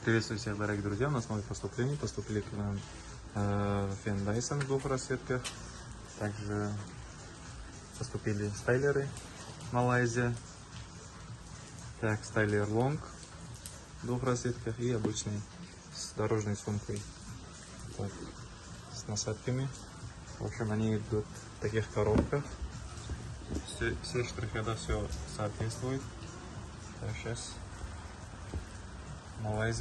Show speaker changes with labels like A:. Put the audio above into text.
A: Приветствую всех, дорогие друзья! У нас новые поступления. Поступили к нам фен Dyson в 2 расцветках. Также поступили стайлеры Малайзия. Так, стайлер Long в 2 расцветках и обычный с дорожной сумкой. Так, с насадками. В общем, они идут в таких коробках. Все штрих-кода, все соответствует. Так, сейчас Малайзия.